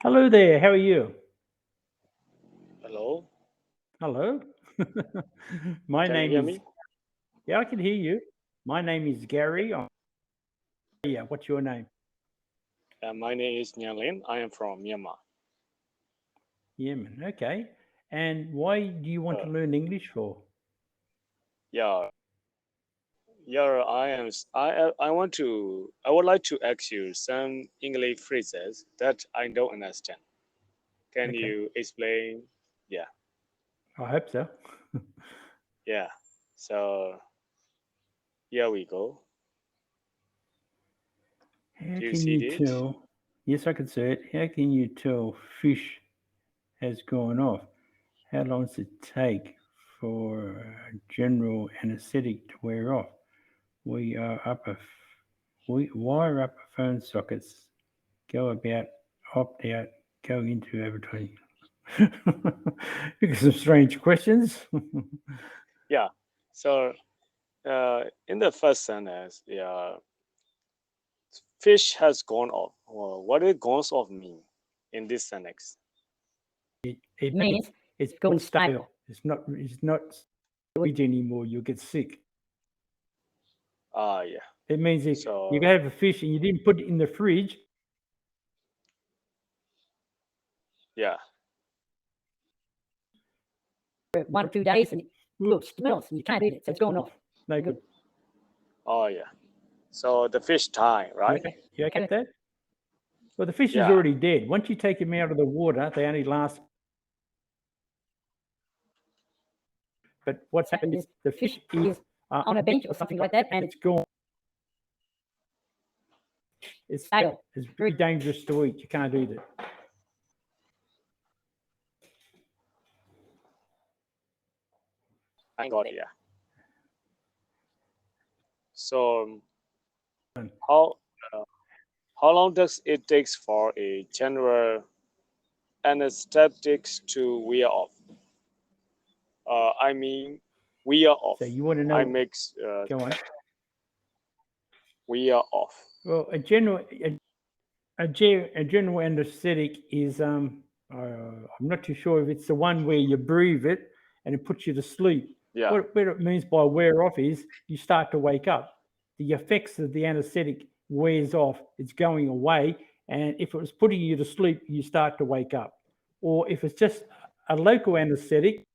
Hello there. How are you? Hello, Hello. My can you name hear is, me? yeah, I can hear you. My name is Gary. Yeah, what's your name? My name is Nyalin. I am from Myanmar. Yemen. Okay. And why do you want to Uh, learn English for? yeah, yeah. I want to. I would like to ask you some English phrases that I don't understand. Can Okay. you explain? Yeah, I hope so. yeah. So here we go. How Do you can see you it? tell? Yes, I can see it. How can you tell fish has gone off? How long does it take for general anesthetic to wear off? We are up a, we wire up a phone sockets, go about, opt out, go into advertising. Because of strange questions. Yeah. So in the first sentence, yeah, fish has gone off. Well, what does gone off mean in this sentence? It means it's gone stale. It's not sweet anymore. You'll get sick. Ah, yeah. It means if you So have a fish and you didn't put it in the fridge, yeah. 1 or 2 days and it looks smells and you can't eat it, so it's gone off. No good. Oh yeah. So the fish die, You right? okay? You okay with that? Well, the fish is Yeah. already dead. Once you take them out of the water, they only last. But what's happened is the fish is on a bench or something like that, and it's gone. It's stale. It's very dangerous to eat. You can't eat it. I got it. Yeah. So how uh, how long does it takes for a general anesthetics to wear off? I mean, wear off. So you want to I know? makes Go on. wear off. Well, a general anesthetic is I'm not too sure if it's the one where you breathe it and it puts you to sleep. Yeah. What it means by wear off is you start to wake up. The effects of the anesthetic wears off. It's going away, and if it was putting you to sleep, you start to wake up. Or if it's just a local anesthetic,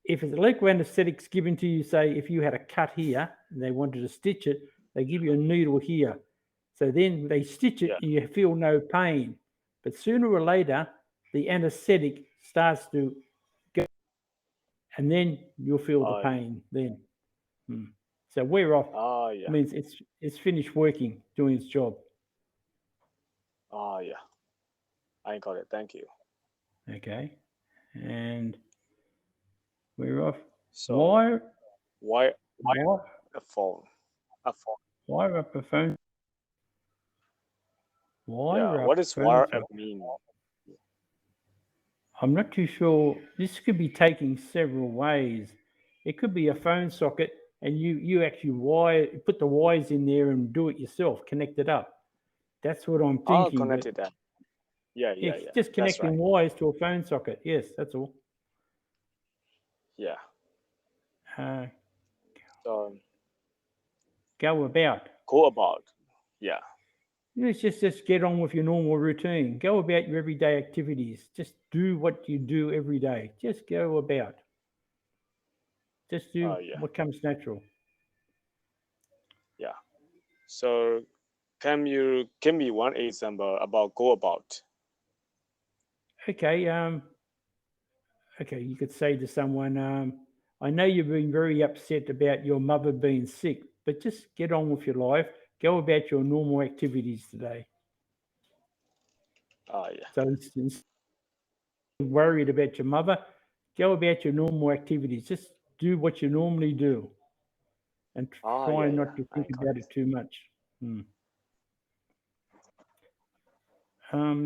if it's a local anesthetic's given to you, say if you had a cut here and they wanted to stitch it, they give you a needle here. So then they stitch it Yeah. and you feel no pain. But sooner or later, the anesthetic starts to go and then you'll feel the Oh yeah. pain then. Hmm. So wear off Oh yeah. means it's finished working, doing its job. Oh yeah. I got it. Thank you. Okay. And wear off. So Wire why wire a phone? A phone. wire up a phone Yeah. wire up What a is phone wire app socket. mean? I'm not too sure. This could be taken several ways. It could be a phone socket, and you actually put the wires in there and do it yourself, connect it up. That's what I'm Oh, thinking. But connected app. Yeah. Yeah. it's Yeah. just That's right. connecting wires to a phone socket. Yes, that's all. Yeah. Uh, So go about. go about. Yeah. Let's just get on with your normal routine. Go about your everyday activities. Just do what you do every day. Just go about. Just do Oh yeah. what comes natural. Yeah. So can you give me one example about go about? Okay. Okay, you could say to someone, I know you've been very upset about your mother being sick, but just get on with your life. Go about your normal activities today. Oh yeah. So instead of worried about your mother, go about your normal activities. Just do what you normally do and Oh try yeah, yeah. not to think I got about it. it too much. Hmm.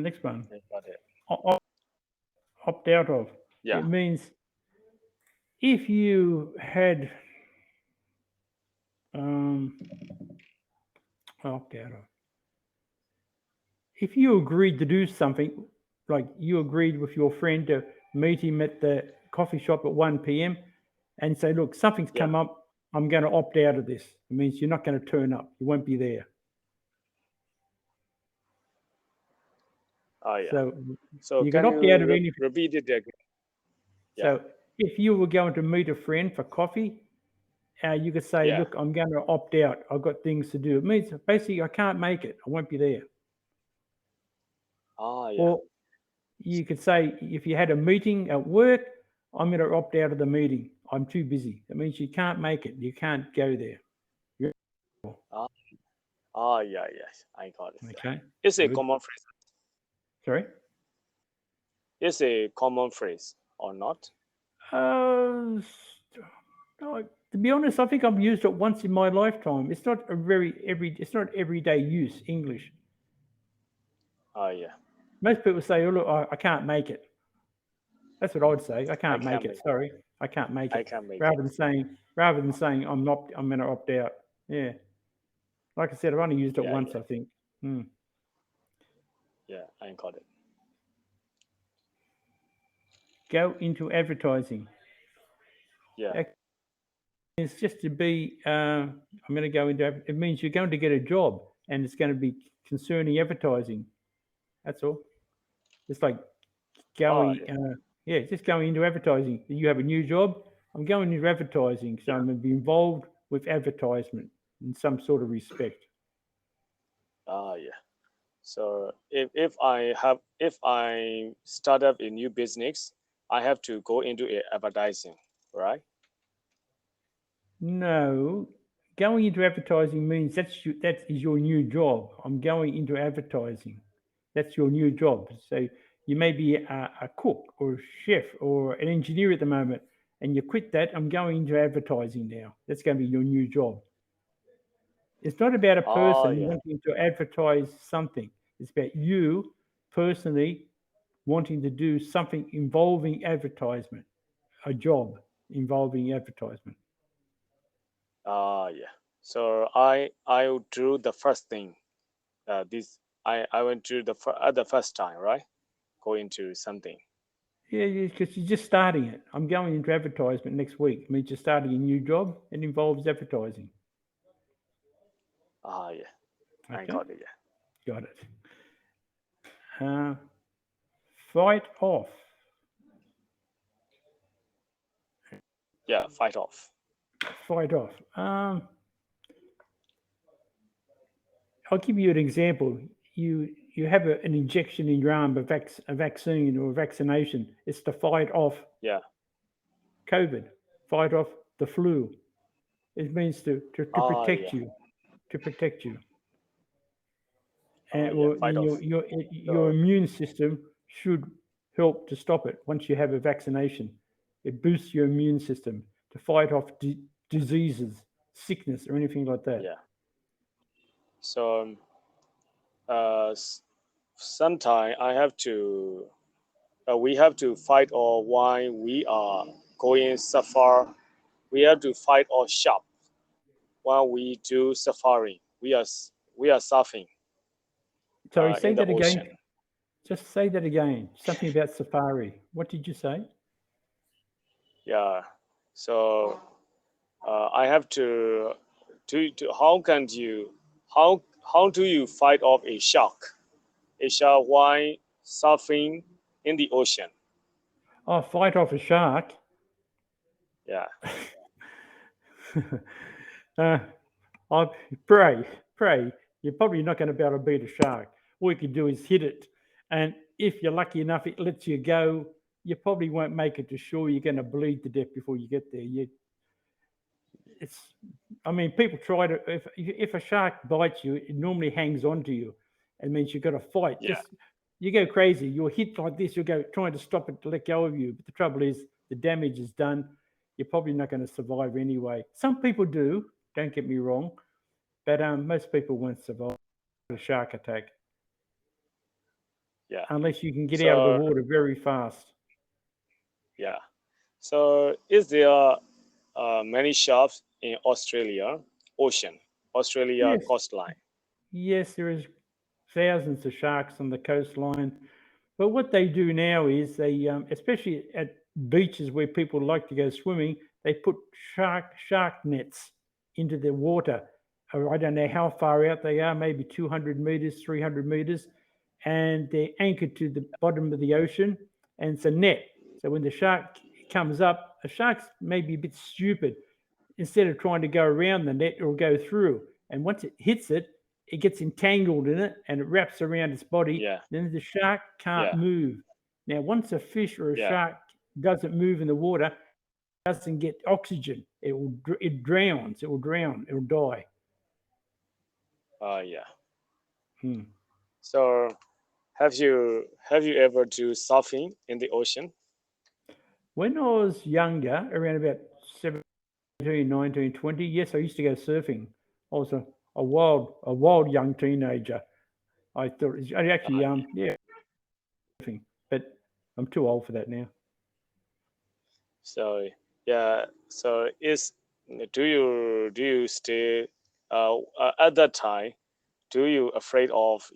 Next one. I got it. Opt out of. Yeah. It means if you had um, opt out of. If you agreed to do something like you agreed with your friend to meet him at the coffee shop at 1 p.m. and say, look, something's Yeah. come up. I'm going to opt out of this. It means you're not going to turn up. You won't be there. Yeah. So So you can can opt out of you anything. repeat it again? Yeah. So if you were going to meet a friend for coffee, you could say, Yeah. look, I'm going to opt out. I've got things to do. It means basically I can't make it. I won't be there. Yeah. Or you could say, if you had a meeting at work, I'm going to opt out of the meeting. I'm too busy. That means you can't make it. You can't go there. Yeah. Yes, I got it. Okay. It's a Good. common phrase. Sorry. It's a common phrase or not? Uh, to be honest, I think I've used it once in my lifetime. It's not it's not everyday use English. Yeah. Most people say, "Oh look, I can't make it." That's what I would say. I I can't can make make it. Sorry, I can't make I it. can make it. Rather than saying I'm not, I'm going to opt out. Yeah. Like I said, I've only used it Yeah. once. Yeah. I think. Hmm. Yeah. I got it. Go into advertising. Yeah. It's just to be. I'm going to go into. It means you're going to get a job, and it's going to be concerning advertising. That's all. It's like going. Yeah. Yeah, just going into advertising. You have a new job. I'm going into advertising, so Yeah. I'm going to be involved with advertisement in some sort of respect. Yeah. So if I start up a new business, I have to go into advertising, right? No, going into advertising means that is your new job. I'm going into advertising. That's your new job. So you may be a cook or a chef or an engineer at the moment, and you quit that. I'm going into advertising now. That's going to be your new job. It's not about a person Yeah. wanting to advertise something. It's about you personally wanting to do something involving advertisement, a job involving advertisement. Yeah. So I will do the first thing. This I went to the first time, right? Go into something. Yeah, because you're just starting it. I'm going into advertisement next week. It means you're starting a new job. It involves advertising. Yeah. I Okay, got it. got it. Uh, fight off. Yeah. Yeah. Fight off. Fight off. I'll give you an example. You have an injection in your arm, a vaccine or a vaccination. It's to fight off Yeah. COVID, fight off the flu. It means to Yeah. protect you, to protect you. And Yeah. well, Fight off. your So immune system should help to stop it once you have a vaccination. It boosts your immune system to fight off diseases, sickness, or anything like that. yeah. So sometime I have to we have to fight or why we are going safari. We have to fight or shop while we do safari. We are surfing Sorry, say in the that again. ocean. Just say that again. Something about safari. What did you say? Yeah. So I have to how can you how do you fight off a shark? A shark while surfing in the ocean. Oh, fight off a shark. Yeah. uh, I pray. You're probably not going to be able to beat a shark. All you can do is hit it, and if you're lucky enough, it lets you go. You probably won't make it to shore. You're going to bleed to death before you get there. It's. I mean, people try to. If a shark bites you, it normally hangs on to you. It means you've got to fight. Yeah. Just you go crazy. You'll hit like this. You'll go trying to stop it to let go of you. But the trouble is, the damage is done. You're probably not going to survive anyway. Some people do. Don't get me wrong, but most people won't survive a shark attack Yeah. unless you can get out of the So water very fast. yeah. So is there many sharks in Australia Yes, coastline? yes, there is thousands of sharks on the coastline. But what they do now is they, especially at beaches where people like to go swimming, they put shark nets into the water. I don't know how far out they are, maybe 200 meters, 300 meters, and they're anchored to the bottom of the ocean, and it's a net. So when the shark comes up, a shark's maybe a bit stupid. Instead of trying to go around the net, it'll go through. And once it hits it, it gets entangled in it and it wraps around its body. Yeah. Then the shark can't Yeah. move. Now, once a fish or a Yeah. shark doesn't move in the water, it doesn't get oxygen. It drowns. It will drown. It will die. Yeah. Hmm. So have you ever do surfing in the ocean? When I was younger, around about 17, 19, 20, yes, I used to go surfing. I was a wild young teenager. I thought it was actually, yeah, surfing, but I'm too old for that now. So yeah. So do you stay at that time? Do you afraid of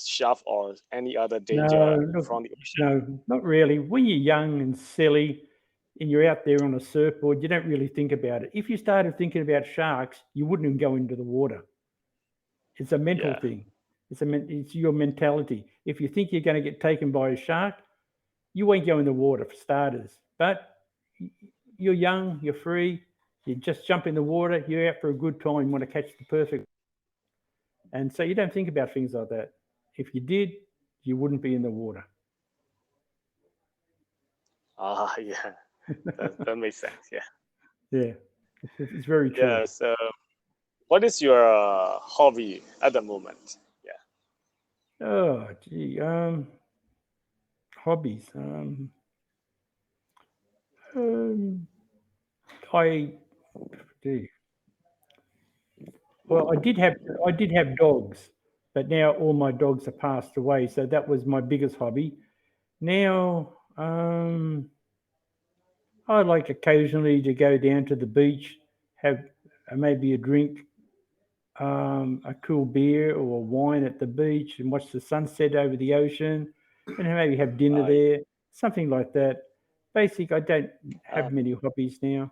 shark or any other danger No, from the ocean? no, not really. When you're young and silly and you're out there on a surfboard, you don't really think about it. If you started thinking about sharks, you wouldn't even go into the water. It's a mental Yeah. thing. It's your mentality. If you think you're going to get taken by a shark, you won't go in the water for starters. But you're young, you're free, you just jump in the water, you're out for a good time, you want to catch the perfect. And so you don't think about things like that. If you did, you wouldn't be in the water. Yeah. That makes sense. Yeah. Yeah, it's very true. Yeah. So what is your hobby at the moment? Yeah. Oh, gee, hobbies. I, gee. Well, I did have dogs, but now all my dogs are passed away. So that was my biggest hobby. Now, I like occasionally to go down to the beach, have maybe a drink, a cool beer or a wine at the beach, and watch the sunset over the ocean, and maybe have dinner Uh, there, something like that. Basic. I don't uh, have many hobbies now.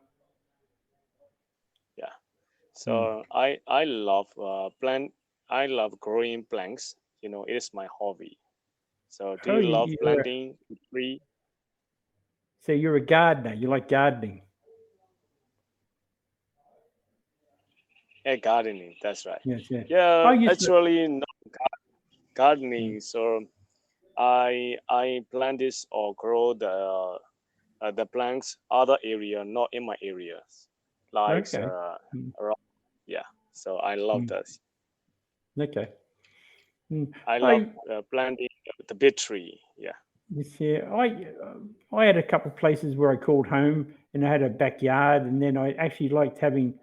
yeah. Hmm. So I love plant. I love growing plants. It is my hobby. So do Oh, you love you're planting tree? so you're a gardener. You like gardening. Yeah, gardening. That's right. Yes, yeah. Yeah, I used to. actually not gardening. So I plant this or grow the plants other area, not in my areas, like Okay. around. Yeah. So I love Mm, that. okay. Mm. I love I planting the big tree. Yeah. Yes, yeah. I had a couple of places where I called home, and I had a backyard, and then I actually liked having